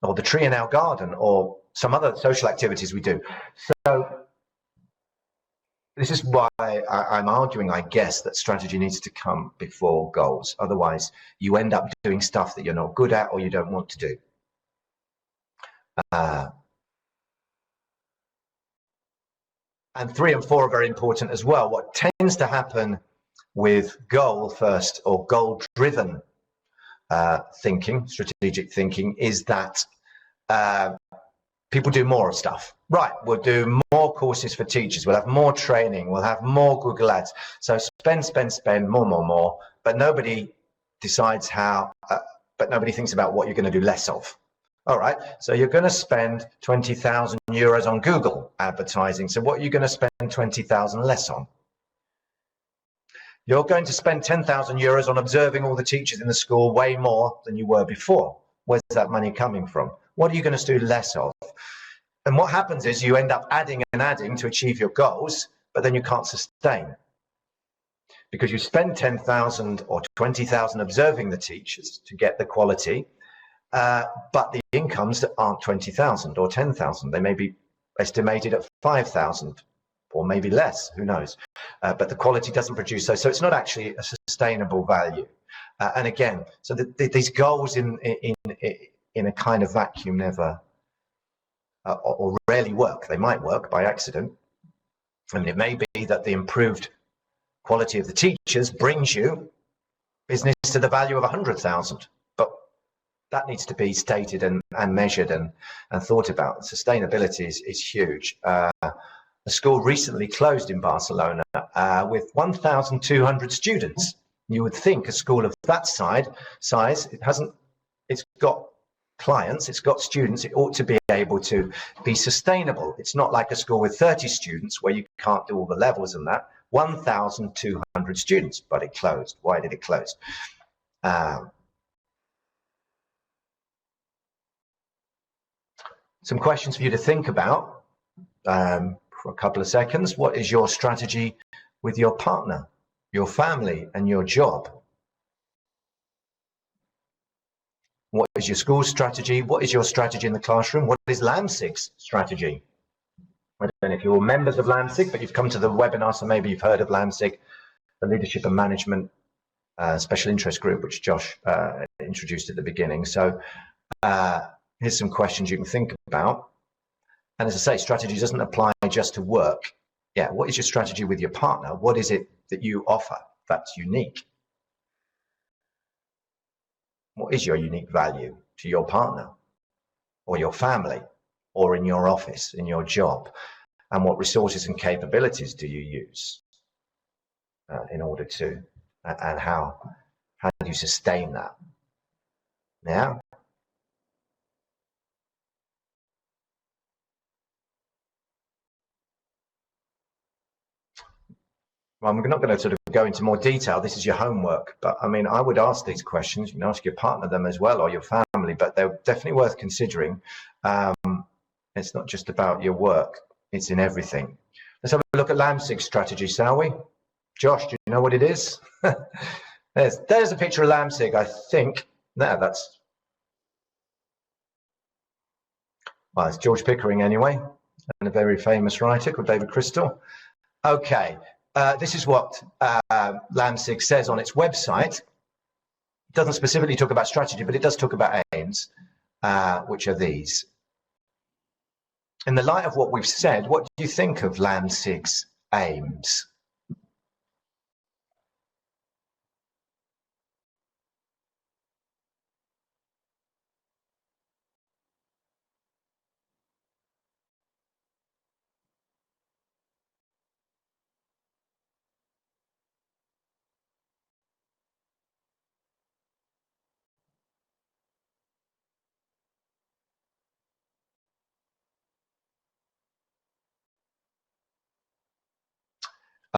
or the tree in our garden, or some other social activities we do. So this is why I'm arguing, I guess, that strategy needs to come before goals. Otherwise, you end up doing stuff that you're not good at or you don't want to do. And 3 and 4 are very important as well. What tends to happen with goal first or goal-driven thinking, strategic thinking, is that people do more stuff. Right, we'll do more courses for teachers, we'll have more training, we'll have more Google ads. So spend, more, but nobody decides how, but nobody thinks about what you're going to do less of. All right, so you're going to spend 20,000 euros on Google advertising. So what are you going to spend 20,000 less on? You're going to spend 10,000 euros on observing all the teachers in the school way more than you were before. Where's that money coming from? What are you going to do less of? And what happens is you end up adding and adding to achieve your goals, but then you can't sustain. Because you spend 10,000 or 20,000 observing the teachers to get the quality, but the incomes aren't 20,000 or 10,000. They may be estimated at 5,000 or maybe less, who knows? But the quality doesn't produce so. So it's not actually a sustainable value. And again, so these goals in a kind of vacuum never or rarely work. They might work by accident. I mean, it may be that the improved quality of the teachers brings you business to the value of 100,000, but that needs to be stated and measured and thought about. Sustainability is huge. A school recently closed in Barcelona with 1,200 students. You would think a school of that size, it's got clients, it's got students, it ought to be able to be sustainable. It's not like a school with 30 students where you can't do all the levels and that. 1,200 students, but it closed. Why did it close? Some questions for you to think about for a couple of seconds. What is your strategy with your partner, your family, and your job? What is your school strategy? What is your strategy in the classroom? What is LAMSIG's strategy? I don't know if you're members of LAMSIG, but you've come to the webinar, so maybe you've heard of LAMSIG, the Leadership and Management Special Interest Group, which Josh introduced at the beginning. So here's some questions you can think about. And as I say, strategy doesn't apply just to work. Yeah, what is your strategy with your partner? What is it that you offer that's unique? What is your unique value to your partner or your family or in your office, in your job? And what resources and capabilities do you use in order to, and how do you sustain that? Yeah. Well, I'm not going to sort of go into more detail. This is your homework, but I mean, I would ask these questions. You can ask your partner them as well, or your family, but they're definitely worth considering. It's not just about your work, it's in everything. Let's have a look at LAMSIG strategy, shall we? Josh, do you know what it is? there's a picture of LAMSIG, I think. No, well, it's George Pickering anyway, and a very famous writer called David Crystal. Okay, this is what LAMSIG says on its website. It doesn't specifically talk about strategy, but it does talk about aims, which are these. In the light of what we've said, what do you think of LAMSIG's aims?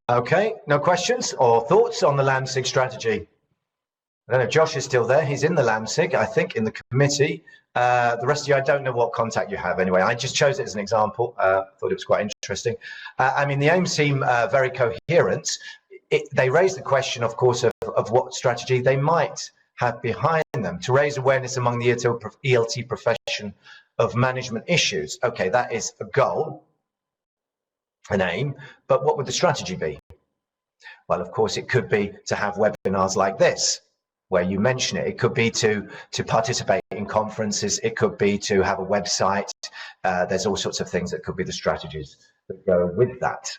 Okay, no questions or thoughts on the LAMSIG strategy? I don't know if Josh is still there. He's in the LAMSIG, I think, in the committee. The rest of you, I don't know what contact you have anyway. I just chose it as an example. Thought it was quite interesting. I mean, the aims seem very coherent. They raise the question, of course, of what strategy they might have behind them to raise awareness among the ELT profession of management issues. Okay, that is a goal, an aim, but what would the strategy be? Well, of course, it could be to have webinars like this, where you mention it. It could be to participate in conferences. It could be to have a website. There's all sorts of things that could be the strategies that go with that.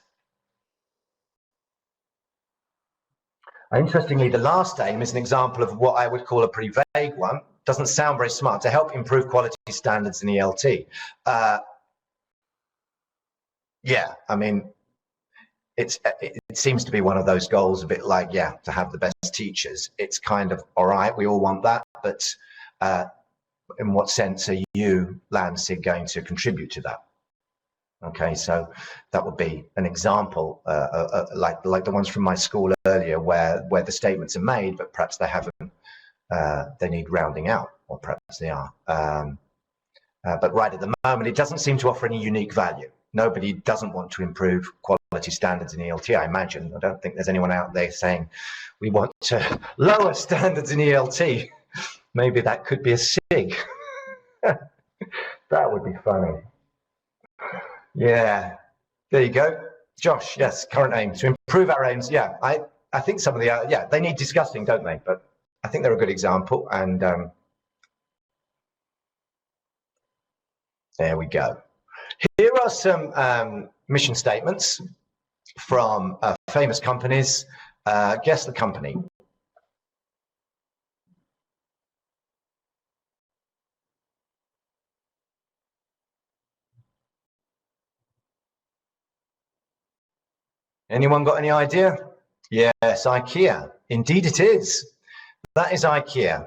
Interestingly, the last aim is an example of what I would call a pretty vague one. Doesn't sound very smart. To help improve quality standards in ELT. Yeah, I mean, it seems to be one of those goals, a bit like, yeah, to have the best teachers. It's kind of, all right, we all want that, but in what sense are you, LAMSIG, going to contribute to that? Okay, so that would be an example, like the ones from my school earlier, where the statements are made, but perhaps they haven't, they need rounding out, or perhaps they are. But right at the moment, it doesn't seem to offer any unique value. Nobody doesn't want to improve quality standards in ELT, I imagine. I don't think there's anyone out there saying we want to lower standards in ELT. Maybe that could be a SIG. That would be funny. Yeah, there you go. Josh, yes, current aims. To improve our aims, yeah. I think some of the, yeah, they need discussing, don't they? But I think they're a good example. And there we go. Here are some mission statements from famous companies. Guess the company. Anyone got any idea? Yes, IKEA. Indeed it is. That is IKEA.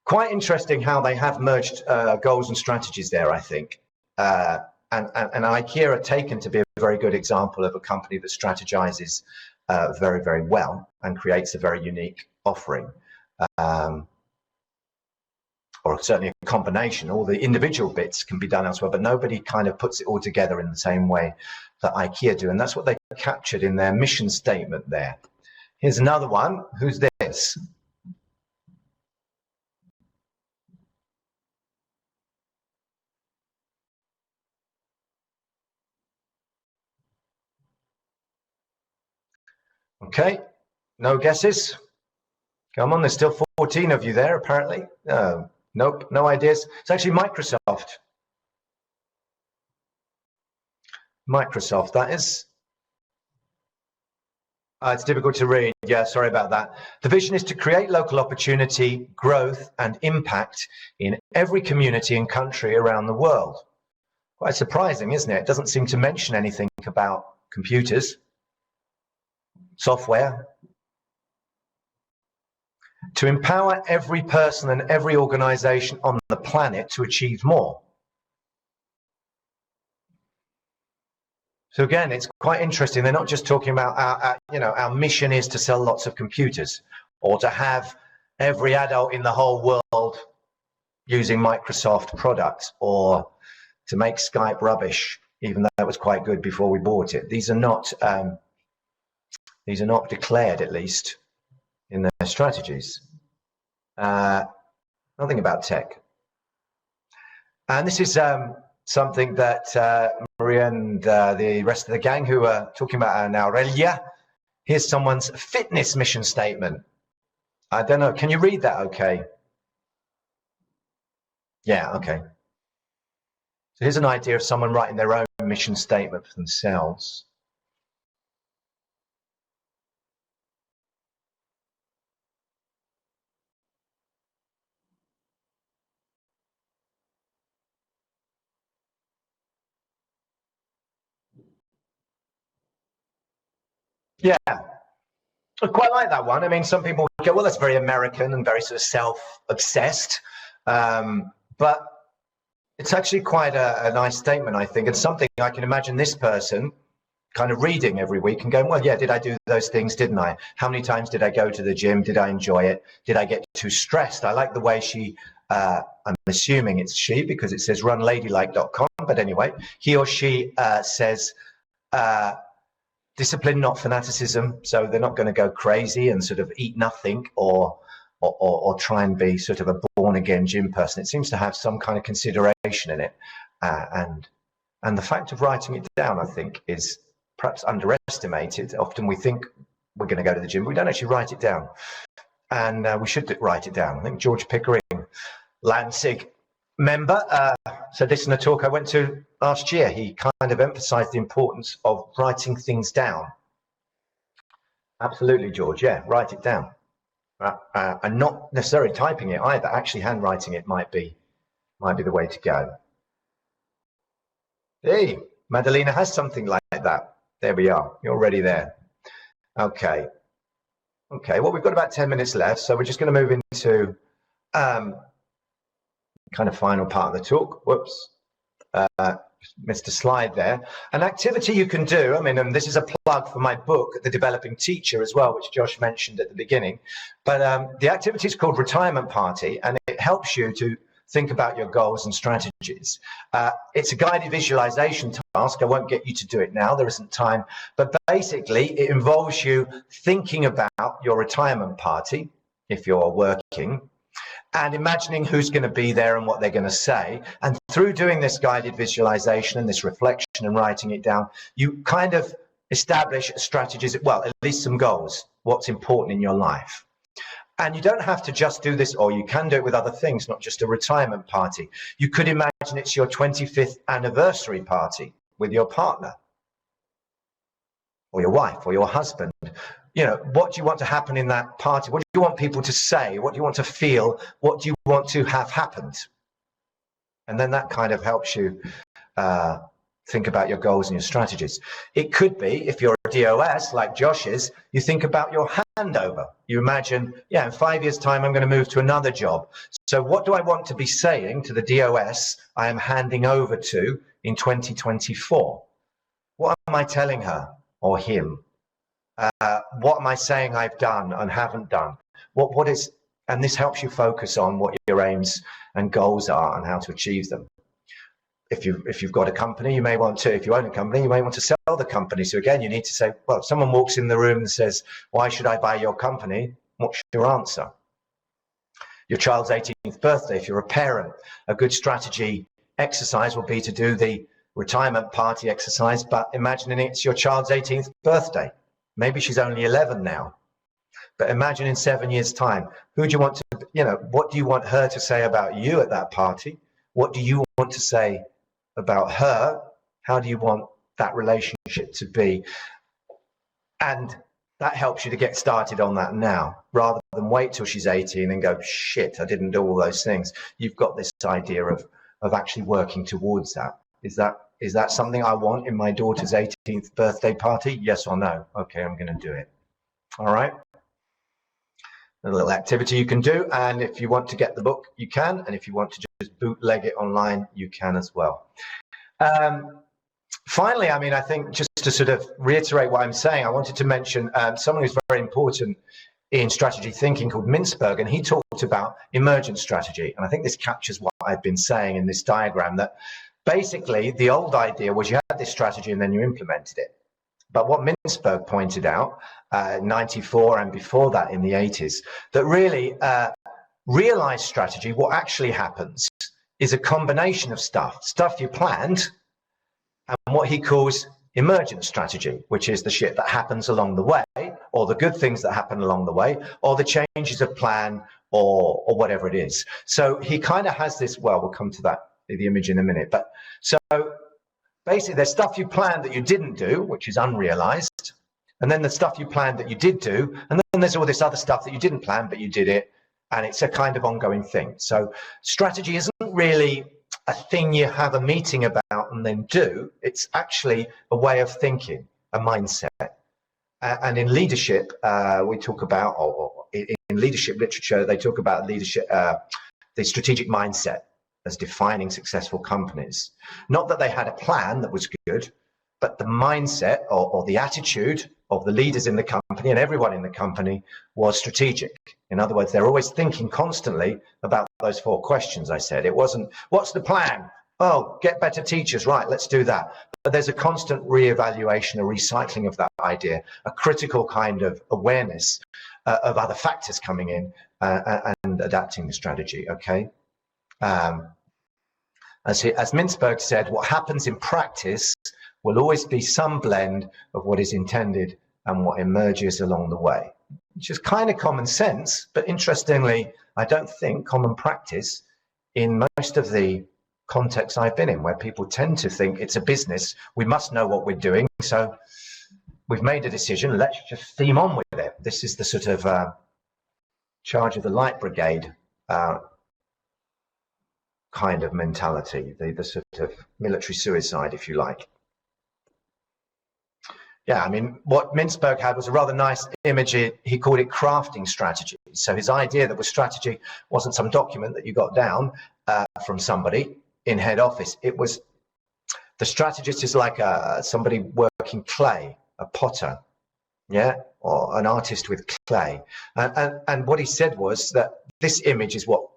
Quite interesting how they have merged goals and strategies there, I think. And IKEA are taken to be a very good example of a company that strategizes very, very well and creates a very unique offering. Or certainly a combination. All the individual bits can be done elsewhere, but nobody kind of puts it all together in the same way that IKEA do. And that's what they captured in their mission statement there. Here's another one. Who's this? Okay, no guesses? Come on, there's still 14 of you there, apparently. Nope, no ideas. It's actually Microsoft. Microsoft, that is. It's difficult to read. Yeah, sorry about that. The vision is to create local opportunity, growth, and impact in every community and country around the world. Quite surprising, isn't it? It doesn't seem to mention anything about computers, software. To empower every person and every organization on the planet to achieve more. So again, it's quite interesting. They're not just talking about our mission is to sell lots of computers or to have every adult in the whole world using Microsoft products or to make Skype rubbish, even though that was quite good before we bought it. These are not declared, at least, in their strategies. Nothing about tech. And this is something that Maria and the rest of the gang who are talking about now, Aurelia, here's someone's fitness mission statement. I don't know, can you read that okay? Yeah, okay. So here's an idea of someone writing their own mission statement for themselves. Yeah, I quite like that one. I mean, some people go, well, that's very American and very sort of self-obsessed. But it's actually quite a nice statement, I think. It's something I can imagine this person kind of reading every week and going, well, yeah, did I do those things, didn't I? How many times did I go to the gym? Did I enjoy it? Did I get too stressed? I like the way she, I'm assuming it's she because it says runladylike.com. But anyway, he or she says, discipline, not fanaticism. So they're not going to go crazy and sort of eat nothing or try and be sort of a born-again gym person. It seems to have some kind of consideration in it. And the fact of writing it down, I think, is perhaps underestimated. Often we think we're going to go to the gym, but we don't actually write it down. And we should write it down. I think George Pickering, LAMSIG member, so this in a talk I went to last year, he kind of emphasized the importance of writing things down. Absolutely, George, yeah, write it down. And not necessarily typing it either, actually handwriting it might be the way to go. Hey, Madalena has something like that. There we are, you're already there. Okay, well, we've got about 10 minutes left, so we're just going to move into kind of final part of the talk. Whoops, missed a slide there. An activity you can do, I mean, and this is a plug for my book, The Developing Teacher, as well, which Josh mentioned at the beginning. But the activity is called Retirement Party, and it helps you to think about your goals and strategies. It's a guided visualization task. I won't get you to do it now, there isn't time. But basically, it involves you thinking about your retirement party, if you're working, and imagining who's going to be there and what they're going to say. And through doing this guided visualization and this reflection and writing it down, you kind of establish strategies, well, at least some goals, what's important in your life. And you don't have to just do this, or you can do it with other things, not just a retirement party. You could imagine it's your 25th anniversary party with your partner or your wife or your husband. You know, what do you want to happen in that party? What do you want people to say? What do you want to feel? What do you want to have happened? And then that kind of helps you think about your goals and your strategies. It could be, if you're a DOS like Josh is, you think about your handover. You imagine, yeah, in 5 years' time, I'm going to move to another job. So what do I want to be saying to the DOS I am handing over to in 2024? What am I telling her or him? What am I saying I've done and haven't done? What is, and this helps you focus on what your aims and goals are and how to achieve them. If you've got a company, you may want to, if you own a company, you may want to sell the company. So again, you need to say, well, if someone walks in the room and says, why should I buy your company? What's your answer? Your child's 18th birthday, if you're a parent, a good strategy exercise will be to do the retirement party exercise, but imagining it's your child's 18th birthday. Maybe she's only 11 now, but imagine in 7 years' time, who do you want to, you know, what do you want her to say about you at that party? What do you want to say about her? How do you want that relationship to be? And that helps you to get started on that now, rather than wait till she's 18 and go, shit, I didn't do all those things. You've got this idea of actually working towards that. Is that something I want in my daughter's 18th birthday party? Yes or no? Okay, I'm going to do it. All right. A little activity you can do, and if you want to get the book, you can, and if you want to just bootleg it online, you can as well. Finally, I mean, I think just to sort of reiterate what I'm saying, I wanted to mention someone who's very important in strategy thinking called Mintzberg, and he talked about emergent strategy. And I think this captures what I've been saying in this diagram, that basically the old idea was you had this strategy and then you implemented it. But what Mintzberg pointed out, 94 and before that in the 80s, that really realized strategy, what actually happens is a combination of stuff you planned, and what he calls emergent strategy, which is the shit that happens along the way, or the good things that happen along the way, or the changes of plan, or whatever it is. So he kind of has this, well, we'll come to that, the image in a minute. But so basically there's stuff you planned that you didn't do, which is unrealized. And then the stuff you planned that you did do. And then there's all this other stuff that you didn't plan, but you did it. And it's a kind of ongoing thing. So strategy isn't really a thing you have a meeting about and then do. It's actually a way of thinking, a mindset. And in leadership, we talk about, or in leadership literature, they talk about leadership, the strategic mindset as defining successful companies. Not that they had a plan that was good, but the mindset or the attitude of the leaders in the company and everyone in the company was strategic. In other words, they're always thinking constantly about those 4 questions I said. It wasn't, what's the plan? Oh, get better teachers, right, let's do that. But there's a constant reevaluation, a recycling of that idea, a critical kind of awareness of other factors coming in and adapting the strategy, okay? As Mintzberg said, what happens in practice will always be some blend of what is intended and what emerges along the way, which is kind of common sense, but interestingly, I don't think common practice in most of the contexts I've been in, where people tend to think it's a business, we must know what we're doing, so we've made a decision, let's just steam on with it. This is the sort of charge of the light brigade kind of mentality, the sort of military suicide, if you like. Yeah, I mean, what Mintzberg had was a rather nice image. He called it crafting strategy. So his idea that was strategy wasn't some document that you got down from somebody in head office. It was, the strategist is like somebody working clay, a potter, yeah, or an artist with clay. And what he said was that this image is what,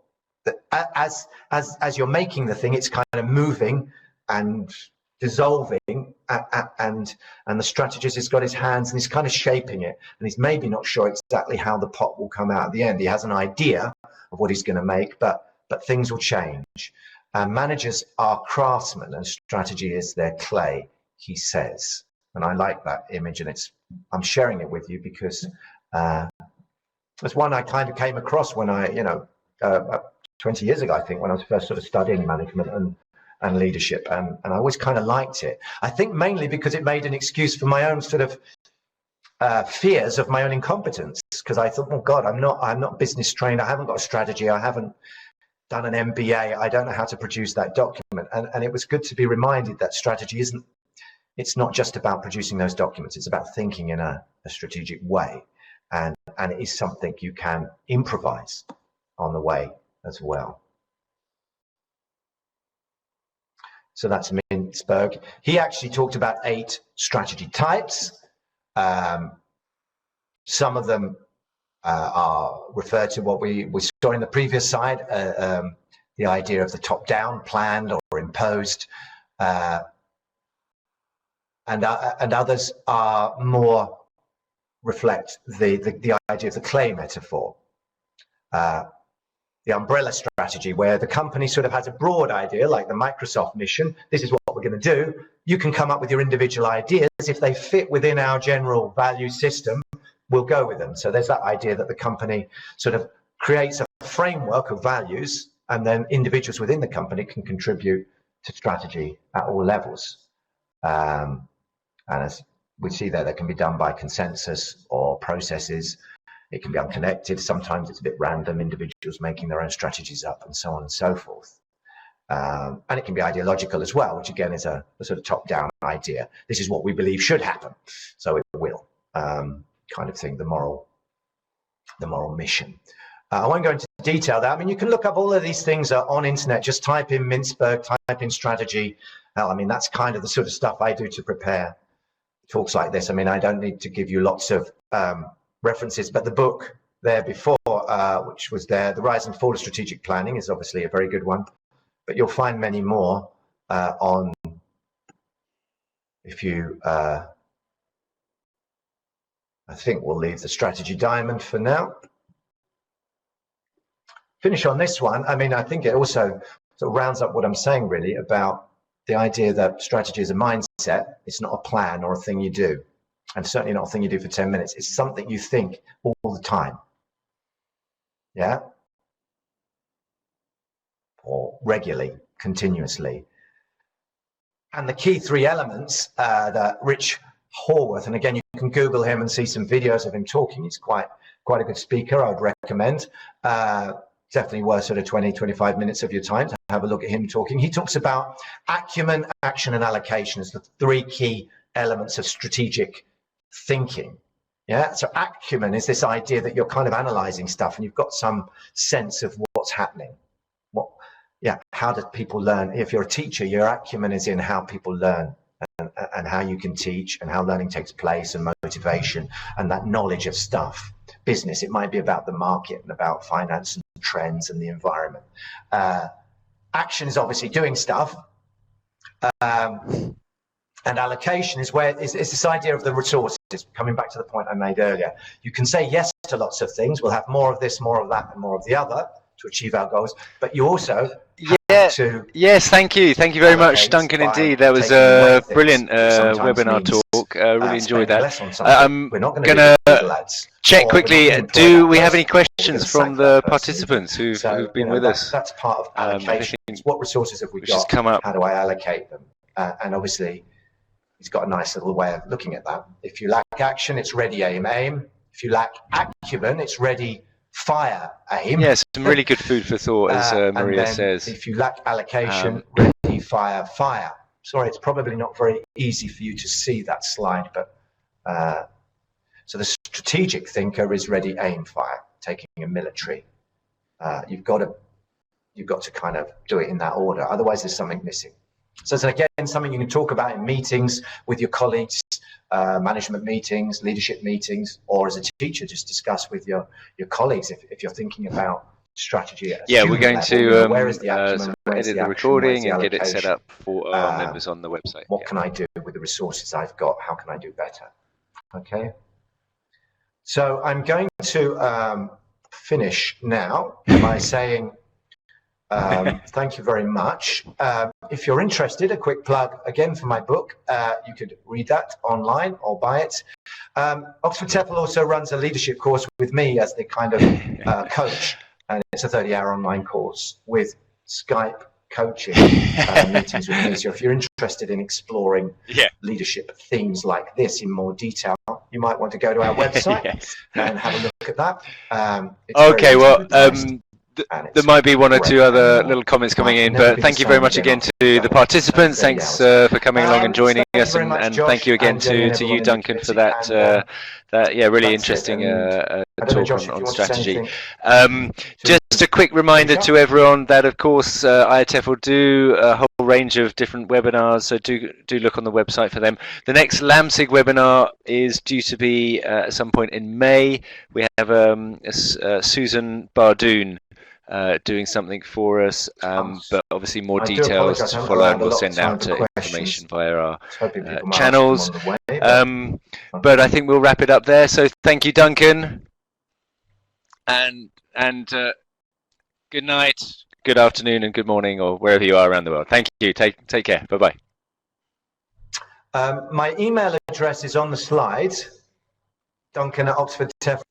as you're making the thing, it's kind of moving and dissolving, and the strategist has got his hands and he's kind of shaping it, and he's maybe not sure exactly how the pot will come out at the end. He has an idea of what he's going to make, but things will change. Managers are craftsmen and strategy is their clay, he says. And I like that image, and I'm sharing it with you because it's one I kind of came across when I, 20 years ago, I think, when I was first sort of studying management and leadership, and I always kind of liked it. I think mainly because it made an excuse for my own sort of fears of my own incompetence, because I thought, oh God, I'm not business trained, I haven't got a strategy, I haven't done an MBA, I don't know how to produce that document. And it was good to be reminded that strategy it's not just about producing those documents, it's about thinking in a strategic way, and it is something you can improvise on the way as well. So that's Mintzberg. He actually talked about 8 strategy types. Some of them are referred to what we saw in the previous slide, the idea of the top-down, planned or imposed, and others are more reflect the idea of the clay metaphor. The umbrella strategy, where the company sort of has a broad idea, like the Microsoft mission, this is what we're going to do. You can come up with your individual ideas. If they fit within our general value system, we'll go with them. So there's that idea that the company sort of creates a framework of values, and then individuals within the company can contribute to strategy at all levels. And as we see that can be done by consensus or processes. It can be unconnected. Sometimes it's a bit random, individuals making their own strategies up and so on and so forth. And it can be ideological as well, which again is a sort of top-down idea. This is what we believe should happen, so it will, kind of thing, the moral mission. I won't go into detail there. I mean, you can look up all of these things on internet. Just type in Mintzberg, type in strategy. I mean, that's kind of the sort of stuff I do to prepare talks like this. I mean, I don't need to give you lots of references, but the book there before, which was there, The Rise and Fall of Strategic Planning, is obviously a very good one. But you'll find many more on, if you, I think we'll leave the strategy diamond for now. Finish on this one. I mean, I think it also sort of rounds up what I'm saying really about the idea that strategy is a mindset. It's not a plan or a thing you do, and certainly not a thing you do for 10 minutes. It's something you think all the time. Yeah? Or regularly, continuously. And the key three elements that Rich Horwath, and again, you can Google him and see some videos of him talking. He's quite a good speaker, I would recommend. Definitely worth sort of 20, 25 minutes of your time to have a look at him talking. He talks about acumen, action, and allocation as the three key elements of strategic thinking. Yeah, so acumen is this idea that you're kind of analyzing stuff and you've got some sense of what's happening. How do people learn? If you're a teacher, your acumen is in how people learn and how you can teach and how learning takes place and motivation and that knowledge of stuff. Business, it might be about the market and about finance and trends and the environment. Action is obviously doing stuff. And allocation is where it's this idea of the resources. Coming back to the point I made earlier, you can say yes to lots of things. We'll have more of this, more of that, and more of the other to achieve our goals. But you also yes, thank you very much, Duncan. Indeed, that was a brilliant webinar talk. Really enjoyed that. I'm going to check quickly. Do we have any questions from the participants who've been with us? That's part of allocation. What resources have we got? How do I allocate them? And obviously, he's got a nice little way of looking at that. If you lack action, it's ready, aim, aim. If you lack acumen, it's ready, fire, aim. Yes, some really good food for thought, as Maria says. If you lack allocation, ready, fire, fire. Sorry, it's probably not very easy for you to see that slide, but so the strategic thinker is ready, aim, fire. Taking a military, you've got to kind of do it in that order. Otherwise, there's something missing. So it's again something you can talk about in meetings with your colleagues, management meetings, leadership meetings, or as a teacher, just discuss with your colleagues if you're thinking about strategy. Yeah, we're going to edit the recording and get it set up for our members on the website. What can I do with the resources I've got? How can I do better? Okay. So I'm going to finish now by saying thank you very much. If you're interested, a quick plug again for my book. You could read that online or buy it. Oxford TEFL also runs a leadership course with me as the kind of coach, and it's a 30-hour online course with Skype coaching meetings with me. So if you're interested in exploring leadership themes like this in more detail, you might want to go to our website and have a look at that. Okay, well, there might be one or two other little comments coming in, but thank you very much again to the participants. Thanks for coming along and joining us, and thank you again to you, Duncan, for that really interesting talk on strategy. Just a quick reminder to everyone that, of course, IATF will do a whole range of different webinars, so do look on the website for them. The next LAMSIG webinar is due to be at some point in May. We have Susan Bardoon doing something for us, but obviously more details to follow, and we'll send out information via our channels. But I think we'll wrap it up there. So thank you, Duncan, and good night, good afternoon, and good morning, or wherever you are around the world. Thank you. Take care. Bye bye. My email address is on the slide. Duncan at Oxford TEFL.